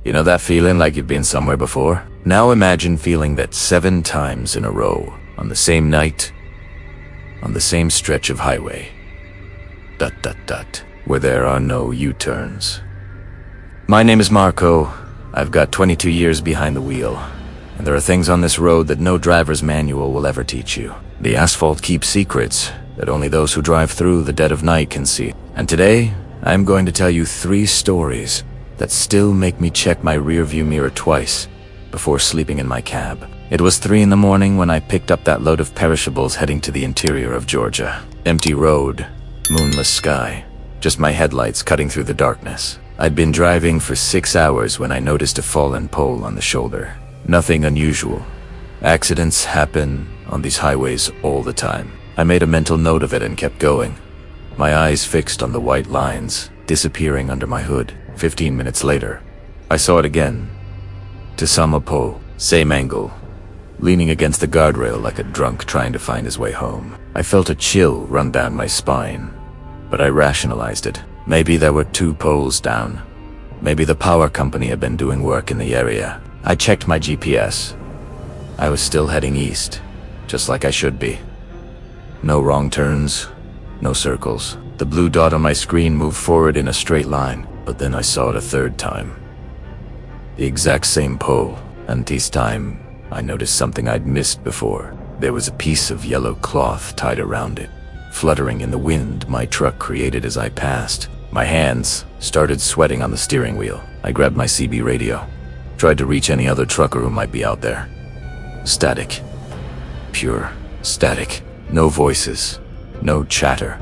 You know that feeling like you've been somewhere before? Now imagine feeling that 7 times in a row, on the same night, on the same stretch of highway. ... where there are no U-turns. My name is Marco. I've got 22 years behind the wheel, and there are things on this road that no driver's manual will ever teach you. The asphalt keeps secrets that only those who drive through the dead of night can see. And today, I'm going to tell you 3 stories that still make me check my rearview mirror twice before sleeping in my cab. It was 3 in the morning when I picked up that load of perishables heading to the interior of Georgia. Empty road, moonless sky, just my headlights cutting through the darkness. I'd been driving for 6 hours when I noticed a fallen pole on the shoulder. Nothing unusual. Accidents happen on these highways all the time. I made a mental note of it and kept going, my eyes fixed on the white lines disappearing under my hood. 15 minutes later, I saw it again. Tisama pole, same angle, leaning against the guardrail like a drunk trying to find his way home. I felt a chill run down my spine, but I rationalized it. Maybe there were 2 poles down. Maybe the power company had been doing work in the area. I checked my GPS. I was still heading east, just like I should be. No wrong turns, no circles. The blue dot on my screen moved forward in a straight line, but then I saw it a 3rd time. The exact same pole, and this time I noticed something I'd missed before. There was a piece of yellow cloth tied around it, fluttering in the wind my truck created as I passed. My hands started sweating on the steering wheel. I grabbed my CB radio, tried to reach any other trucker who might be out there. Static. Pure static. No voices, no chatter.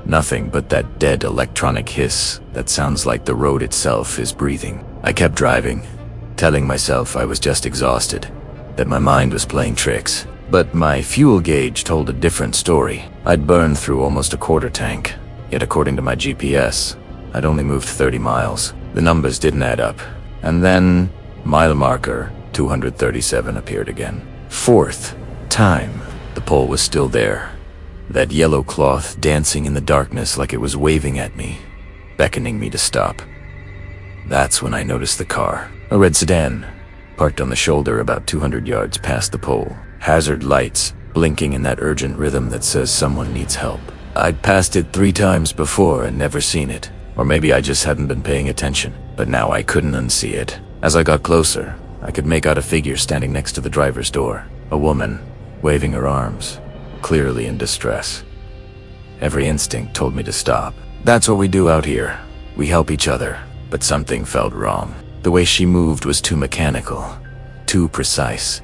Nothing but that dead electronic hiss that sounds like the road itself is breathing. I kept driving, telling myself I was just exhausted, that my mind was playing tricks. But my fuel gauge told a different story. I'd burned through almost a quarter tank, yet according to my GPS, I'd only moved 30 miles. The numbers didn't add up. And then, mile marker 237 appeared again. 4th time, the pole was still there. That yellow cloth dancing in the darkness like it was waving at me, beckoning me to stop. That's when I noticed the car. A red sedan, parked on the shoulder about 200 yards past the pole. Hazard lights blinking in that urgent rhythm that says someone needs help. I'd passed it 3 times before and never seen it. Or maybe I just hadn't been paying attention. But now I couldn't unsee it. As I got closer, I could make out a figure standing next to the driver's door. A woman, waving her arms, clearly in distress. Every instinct told me to stop. That's what we do out here. We help each other. But something felt wrong. The way she moved was too mechanical, too precise,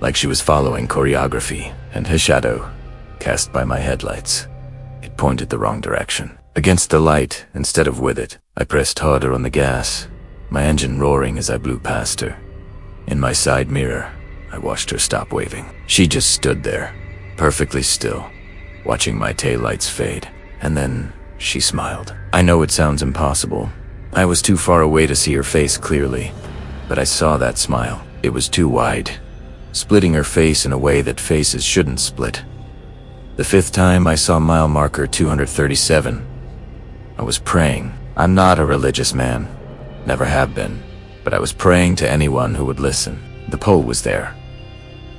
like she was following choreography, and her shadow, cast by my headlights, it pointed the wrong direction. Against the light, instead of with it, I pressed harder on the gas, my engine roaring as I blew past her. In my side mirror, I watched her stop waving. She just stood there, perfectly still, watching my taillights fade. And then she smiled. I know it sounds impossible. I was too far away to see her face clearly, but I saw that smile. It was too wide, splitting her face in a way that faces shouldn't split. The 5th time I saw mile marker 237, I was praying. I'm not a religious man, never have been, but I was praying to anyone who would listen. The pole was there.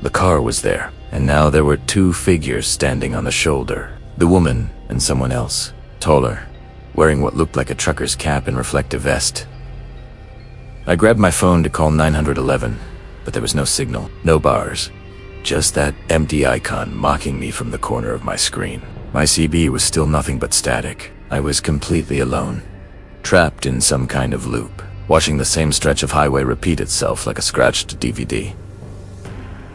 The car was there, and now there were 2 figures standing on the shoulder. The woman and someone else, taller, wearing what looked like a trucker's cap and reflective vest. I grabbed my phone to call 911, but there was no signal, no bars, just that empty icon mocking me from the corner of my screen. My CB was still nothing but static. I was completely alone, trapped in some kind of loop, watching the same stretch of highway repeat itself like a scratched DVD.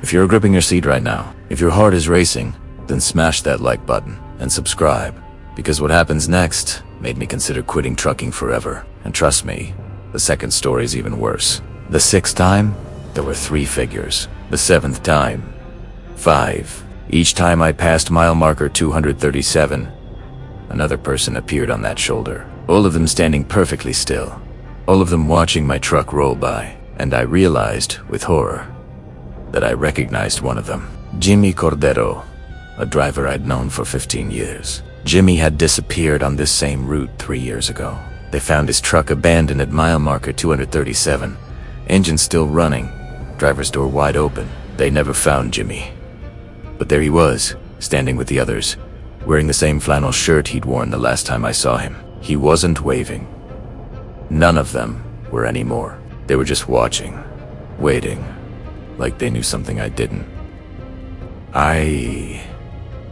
If you're gripping your seat right now, if your heart is racing, then smash that like button and subscribe, because what happens next made me consider quitting trucking forever. And trust me, the 2nd story is even worse. The 6th time, there were 3 figures. The 7th time, 5. Each time I passed mile marker 237, another person appeared on that shoulder. All of them standing perfectly still. All of them watching my truck roll by. And I realized, with horror, that I recognized one of them. Jimmy Cordero, a driver I'd known for 15 years. Jimmy had disappeared on this same route 3 years ago. They found his truck abandoned at mile marker 237, Engine still running, driver's door wide open. They never found Jimmy. But there he was, standing with the others, wearing the same flannel shirt he'd worn the last time I saw him. He wasn't waving. None of them were anymore. They were just watching, waiting, like they knew something I didn't. I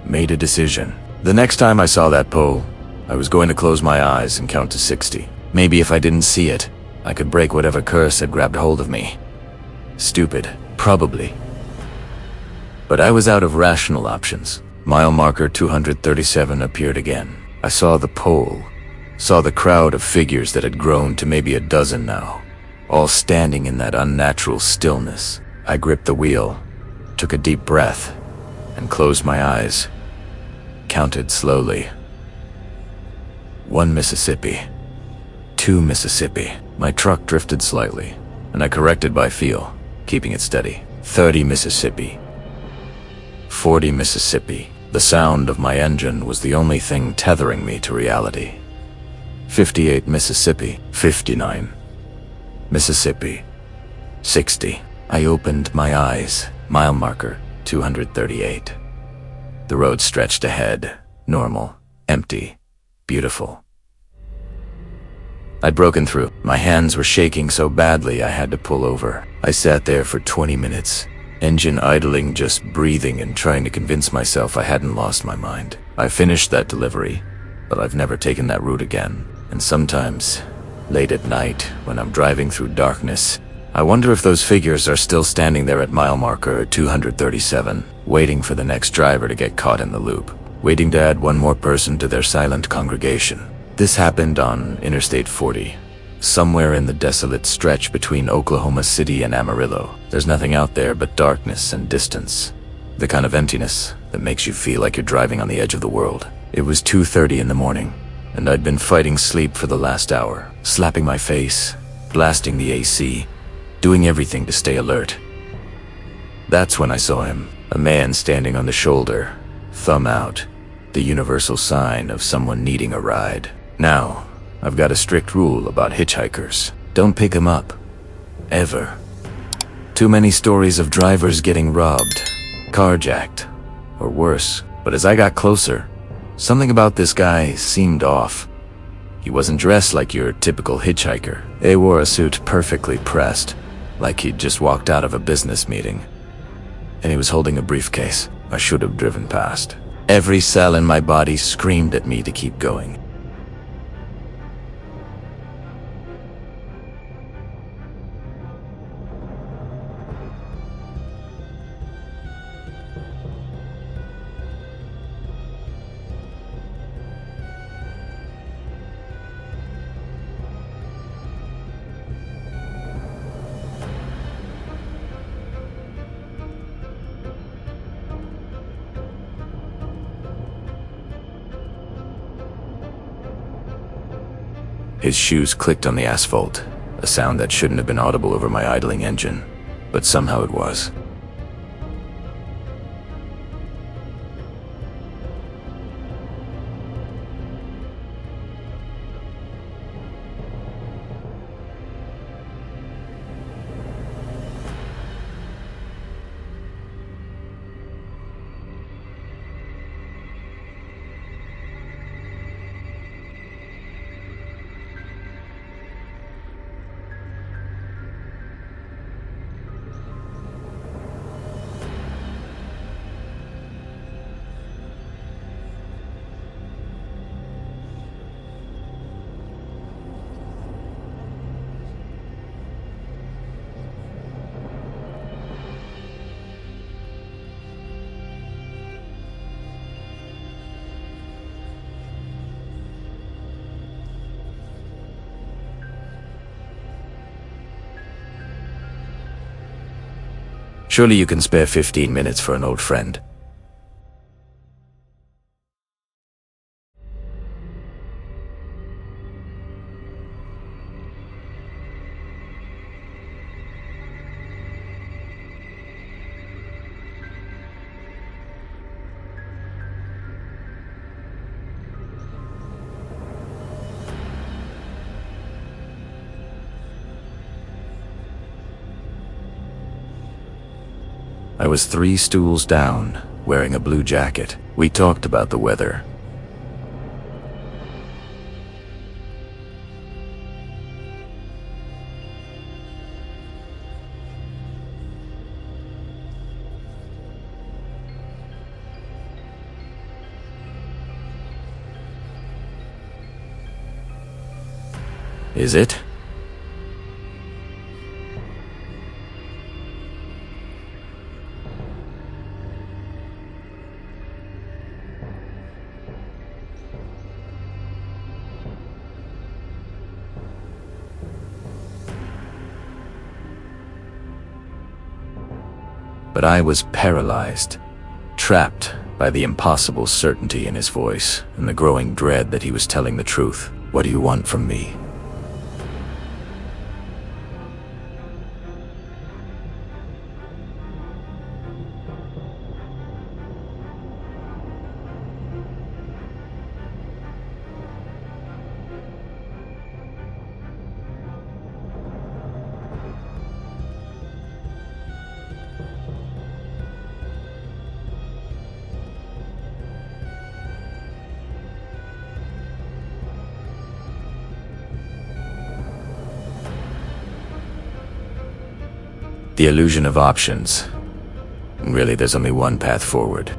made a decision. The next time I saw that pole, I was going to close my eyes and count to 60. Maybe if I didn't see it, I could break whatever curse had grabbed hold of me. Stupid, probably. But I was out of rational options. Mile marker 237 appeared again. I saw the pole, saw the crowd of figures that had grown to maybe a dozen now, all standing in that unnatural stillness. I gripped the wheel, took a deep breath, and closed my eyes. Counted slowly. 1 Mississippi. 2 Mississippi. My truck drifted slightly, and I corrected by feel, keeping it steady. 30 Mississippi. 40 Mississippi. The sound of my engine was the only thing tethering me to reality. 58 Mississippi. 59 Mississippi. 60. I opened my eyes. Mile marker 238. The road stretched ahead, normal, empty, beautiful. I'd broken through. My hands were shaking so badly I had to pull over. I sat there for 20 minutes, engine idling, just breathing and trying to convince myself I hadn't lost my mind. I finished that delivery, but I've never taken that route again. And sometimes, late at night, when I'm driving through darkness, I wonder if those figures are still standing there at mile marker 237, waiting for the next driver to get caught in the loop, waiting to add one more person to their silent congregation. This happened on Interstate 40, somewhere in the desolate stretch between Oklahoma City and Amarillo. There's nothing out there but darkness and distance, the kind of emptiness that makes you feel like you're driving on the edge of the world. It was 2:30 in the morning, and I'd been fighting sleep for the last hour, slapping my face, blasting the AC, doing everything to stay alert. That's when I saw him, a man standing on the shoulder, thumb out, the universal sign of someone needing a ride. Now, I've got a strict rule about hitchhikers. Don't pick them up. Ever. Too many stories of drivers getting robbed, carjacked, or worse. But as I got closer, something about this guy seemed off. He wasn't dressed like your typical hitchhiker. He wore a suit perfectly pressed, like he'd just walked out of a business meeting. And he was holding a briefcase. I should have driven past. Every cell in my body screamed at me to keep going. His shoes clicked on the asphalt, a sound that shouldn't have been audible over my idling engine, but somehow it was. Surely you can spare 15 minutes for an old friend. I was 3 stools down, wearing a blue jacket. We talked about the weather. Is it? But I was paralyzed, trapped by the impossible certainty in his voice and the growing dread that he was telling the truth. What do you want from me? The illusion of options. Really, there's only one path forward.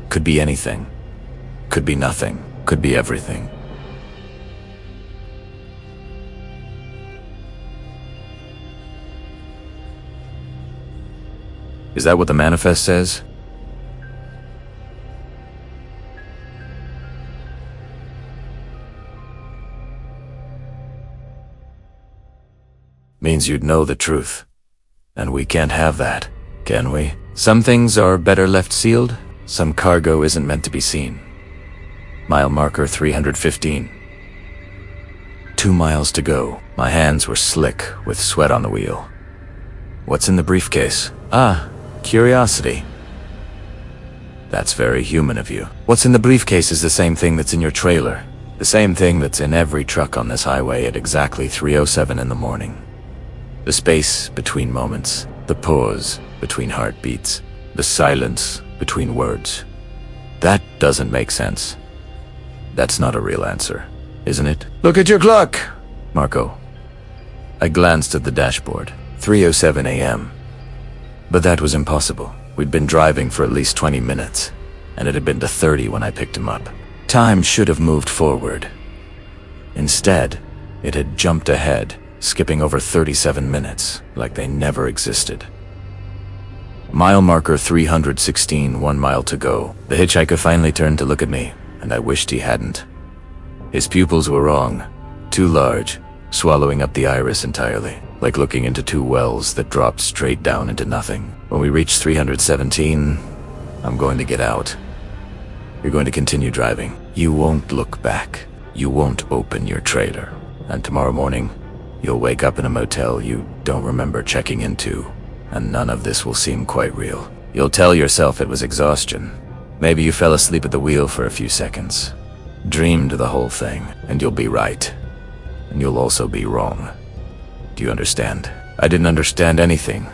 Could be anything. Could be nothing. Could be everything. Is that what the manifest says? Means you'd know the truth. And we can't have that, can we? Some things are better left sealed. Some cargo isn't meant to be seen. Mile marker 315. 2 miles to go. My hands were slick with sweat on the wheel. What's in the briefcase? Ah, curiosity. That's very human of you. What's in the briefcase is the same thing that's in your trailer. The same thing that's in every truck on this highway at exactly 3:07 in the morning. The space between moments. The pause between heartbeats. The silence between words. That doesn't make sense. That's not a real answer, isn't it? Look at your clock, Marco. I glanced at the dashboard. 3:07 a.m. But that was impossible. We'd been driving for at least 20 minutes, and it had been to 30 when I picked him up. Time should have moved forward. Instead, it had jumped ahead, skipping over 37 minutes, like they never existed. Mile marker 316, 1 mile to go. The hitchhiker finally turned to look at me, and I wished he hadn't. His pupils were wrong, too large, swallowing up the iris entirely, like looking into 2 wells that dropped straight down into nothing. When we reach 317, I'm going to get out. You're going to continue driving. You won't look back. You won't open your trailer. And tomorrow morning, you'll wake up in a motel you don't remember checking into. And none of this will seem quite real. You'll tell yourself it was exhaustion. Maybe you fell asleep at the wheel for a few seconds. Dreamed the whole thing, and you'll be right. And you'll also be wrong. Do you understand? I didn't understand anything,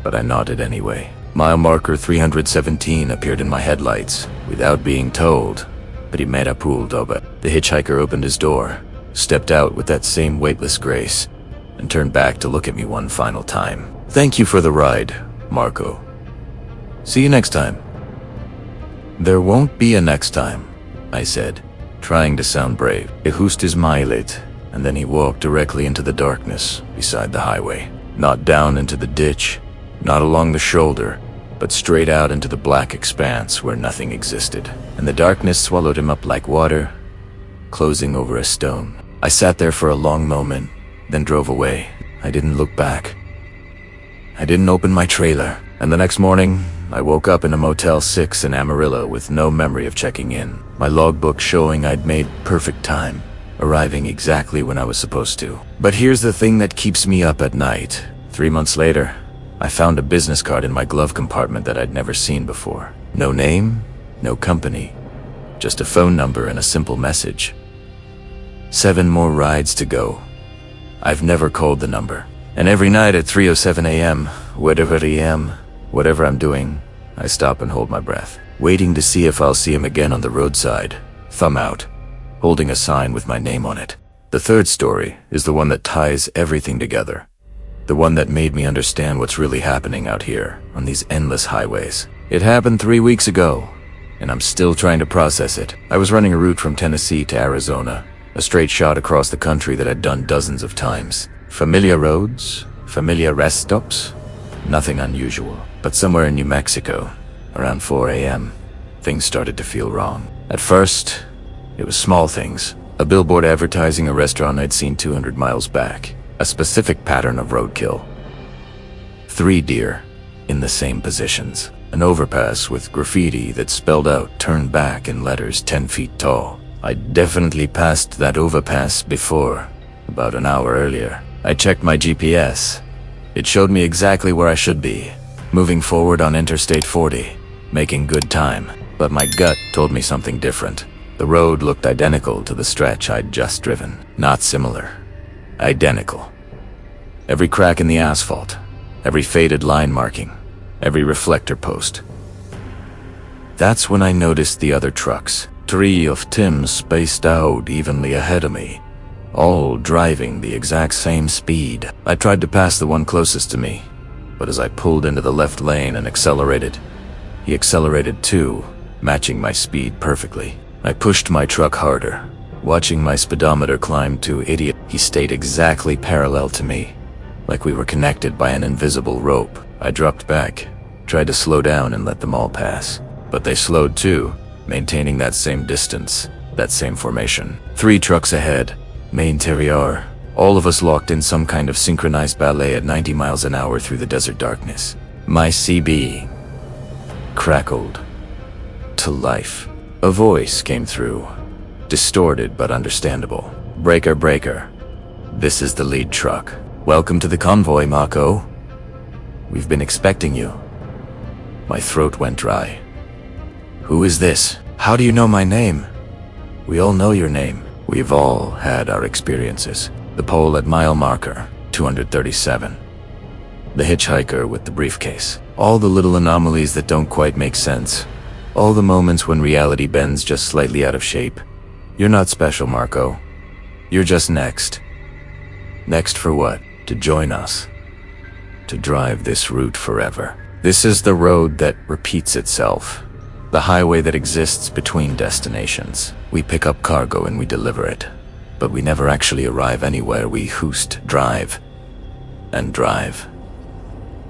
but I nodded anyway. Mile marker 317 appeared in my headlights, without being told. Primera pool doba. The hitchhiker opened his door, stepped out with that same weightless grace, and turned back to look at me one final time. Thank you for the ride, Marco. See you next time. There won't be a next time, I said, trying to sound brave. It hustes milet, and then he walked directly into the darkness beside the highway. Not down into the ditch, not along the shoulder, but straight out into the black expanse where nothing existed. And the darkness swallowed him up like water, closing over a stone. I sat there for a long moment, then drove away. I didn't look back. I didn't open my trailer, and the next morning, I woke up in a Motel 6 in Amarillo with no memory of checking in. My logbook showing I'd made perfect time, arriving exactly when I was supposed to. But here's the thing that keeps me up at night. 3 months later, I found a business card in my glove compartment that I'd never seen before. No name, no company, just a phone number and a simple message. 7 more rides to go. I've never called the number. And every night at 3:07 a.m., whatever I'm doing, I stop and hold my breath, waiting to see if I'll see him again on the roadside, thumb out, holding a sign with my name on it. The third story is the one that ties everything together. The one that made me understand what's really happening out here on these endless highways. It happened 3 weeks ago, and I'm still trying to process it. I was running a route from Tennessee to Arizona, a straight shot across the country that I'd done dozens of times. Familiar roads, familiar rest stops, nothing unusual. But somewhere in New Mexico, around 4 a.m., things started to feel wrong. At first, it was small things. A billboard advertising a restaurant I'd seen 200 miles back. A specific pattern of roadkill. 3 deer in the same positions. An overpass with graffiti that spelled out "Turn back" in letters 10 feet tall. I'd definitely passed that overpass before, about an hour earlier. I checked my GPS. It showed me exactly where I should be, moving forward on Interstate 40, making good time. But my gut told me something different. The road looked identical to the stretch I'd just driven. Not similar. Identical. Every crack in the asphalt, every faded line marking, every reflector post. That's when I noticed the other trucks. 3 of them spaced out evenly ahead of me, all driving the exact same speed. I tried to pass the one closest to me, but as I pulled into the left lane and accelerated, he accelerated too, matching my speed perfectly. I pushed my truck harder, watching my speedometer climb to idiot. He stayed exactly parallel to me, like we were connected by an invisible rope. I dropped back, tried to slow down and let them all pass. But they slowed too, maintaining that same distance, that same formation. 3 trucks ahead, main terrier, all of us locked in some kind of synchronized ballet at 90 miles an hour through the desert darkness. My CB crackled to life. A voice came through, distorted but understandable. "Breaker, breaker. This is the lead truck. Welcome to the convoy, Marco. We've been expecting you." My throat went dry. "Who is this? How do you know my name?" "We all know your name. We've all had our experiences. The pole at mile marker, 237. The hitchhiker with the briefcase. All the little anomalies that don't quite make sense. All the moments when reality bends just slightly out of shape. You're not special, Marco. You're just next. Next for what? To join us. To drive this route forever. This is the road that repeats itself. The highway that exists between destinations. We pick up cargo and we deliver it. But we never actually arrive anywhere. We hoost, drive, and drive,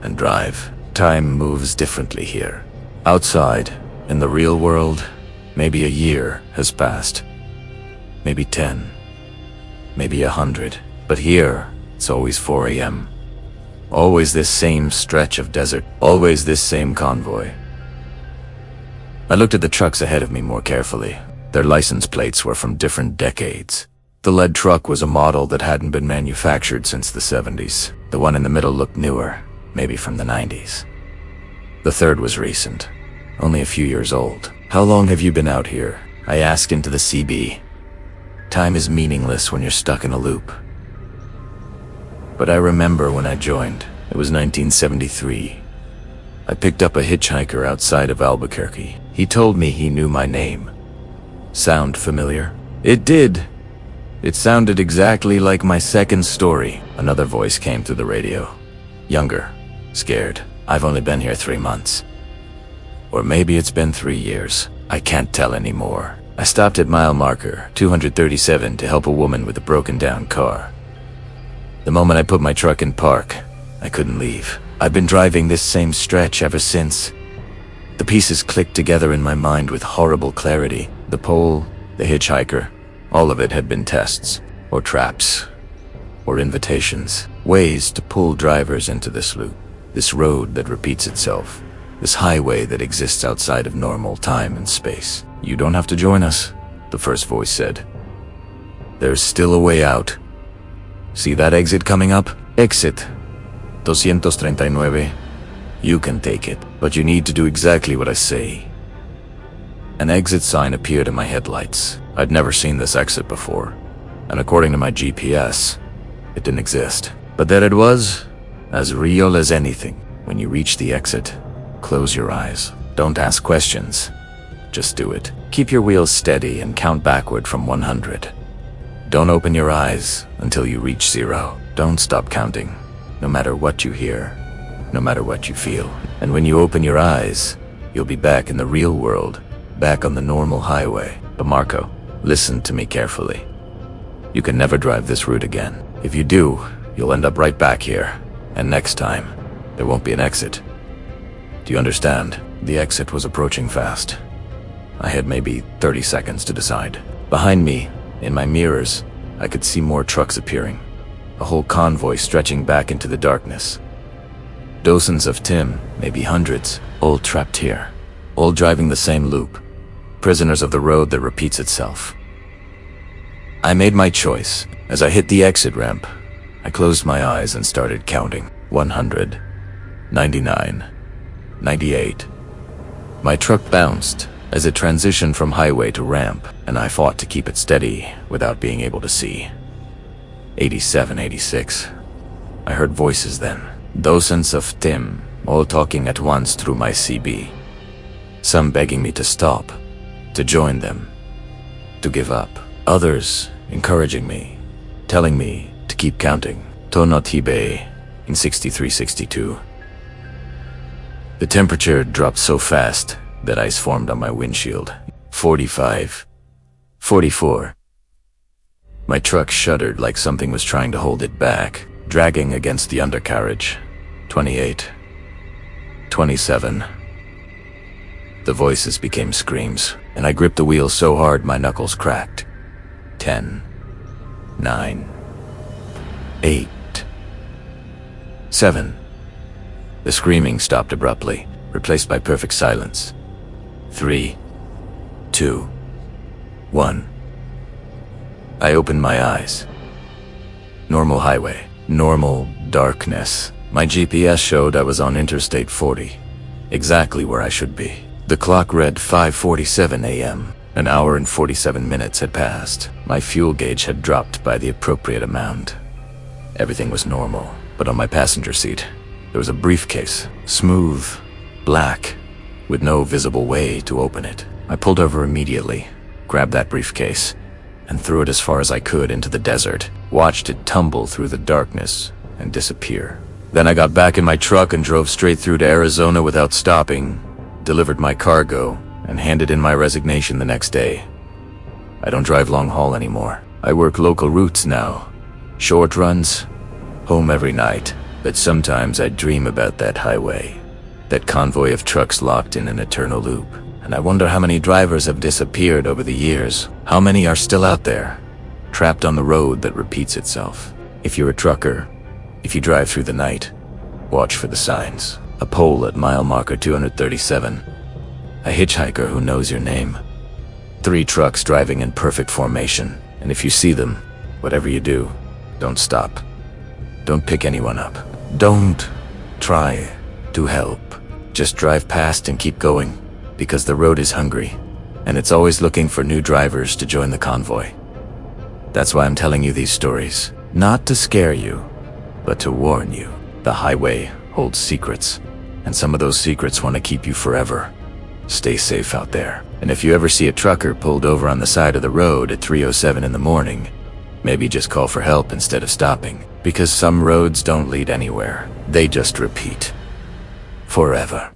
and drive. Time moves differently here. Outside, in the real world, maybe a year has passed. Maybe 10. Maybe 100. But here, it's always 4 a.m. Always this same stretch of desert. Always this same convoy. I looked at the trucks ahead of me more carefully. Their license plates were from different decades. The lead truck was a model that hadn't been manufactured since the 70s. The one in the middle looked newer, maybe from the 90s. The third was recent, only a few years old. "How long have you been out here?" I asked into the CB. Time is meaningless when you're stuck in a loop. But I remember when I joined. It was 1973. I picked up a hitchhiker outside of Albuquerque. He told me he knew my name. Sound familiar? It did. It sounded exactly like my second story. Another voice came through the radio. Younger, scared. "I've only been here 3 months. Or maybe it's been 3 years. I can't tell anymore. I stopped at mile marker 237 to help a woman with a broken down car. The moment I put my truck in park, I couldn't leave. I've been driving this same stretch ever since. The pieces clicked together in my mind with horrible clarity. The pole, the hitchhiker, all of it had been tests, or traps, or invitations. Ways to pull drivers into this loop. This road that repeats itself. This highway that exists outside of normal time and space. You don't have to join us, the first voice said. There's still a way out. See that exit coming up? Exit 239. You can take it, but you need to do exactly what I say. An exit sign appeared in my headlights. I'd never seen this exit before, and according to my GPS, it didn't exist. But there it was, as real as anything. When you reach the exit, close your eyes. Don't ask questions. Just do it. Keep your wheels steady and count backward from 100. Don't open your eyes until you reach 0. Don't stop counting, no matter what you hear, no matter what you feel. And when you open your eyes, you'll be back in the real world, back on the normal highway. But Marco, listen to me carefully. You can never drive this route again. If you do, you'll end up right back here. And next time, there won't be an exit. Do you understand? The exit was approaching fast. I had maybe 30 seconds to decide. Behind me, in my mirrors, I could see more trucks appearing. A whole convoy stretching back into the darkness. Dozens of Tim, maybe hundreds, all trapped here. All driving the same loop. Prisoners of the road that repeats itself. I made my choice. As I hit the exit ramp, I closed my eyes and started counting. 100, 99, 98. My truck bounced as it transitioned from highway to ramp, and I fought to keep it steady without being able to see. 87, 86. I heard voices then. Dozens of Tim, all talking at once through my CB. Some begging me to stop, to join them, to give up. Others encouraging me, telling me to keep counting. Tonotibe in 63-62. The temperature dropped so fast that ice formed on my windshield. 45, 44. My truck shuddered like something was trying to hold it back, dragging against the undercarriage. 28, 27. The voices became screams, and I gripped the wheel so hard my knuckles cracked. 10, 9, 8, 7. The screaming stopped abruptly, replaced by perfect silence. 3, 2, 1. I opened my eyes. Normal highway, normal darkness. My GPS showed I was on Interstate 40, exactly where I should be. The clock read 5:47 a.m. An hour and 47 minutes had passed. My fuel gauge had dropped by the appropriate amount. Everything was normal, but on my passenger seat, there was a briefcase, smooth, black, with no visible way to open it. I pulled over immediately, grabbed that briefcase, and threw it as far as I could into the desert, watched it tumble through the darkness and disappear. Then I got back in my truck and drove straight through to Arizona without stopping, delivered my cargo, and handed in my resignation the next day. I don't drive long haul anymore. I work local routes now. Short runs, home every night. But sometimes I dream about that highway, that convoy of trucks locked in an eternal loop. And I wonder how many drivers have disappeared over the years. How many are still out there, trapped on the road that repeats itself. If you're a trucker, if you drive through the night, watch for the signs. A pole at mile marker 237. A hitchhiker who knows your name. 3 trucks driving in perfect formation. And if you see them, whatever you do, don't stop. Don't pick anyone up. Don't try to help. Just drive past and keep going, because the road is hungry, and it's always looking for new drivers to join the convoy. That's why I'm telling you these stories. Not to scare you, but to warn you. The highway holds secrets, and some of those secrets want to keep you forever. Stay safe out there. And if you ever see a trucker pulled over on the side of the road at 3:07 in the morning, maybe just call for help instead of stopping. Because some roads don't lead anywhere. They just repeat. Forever.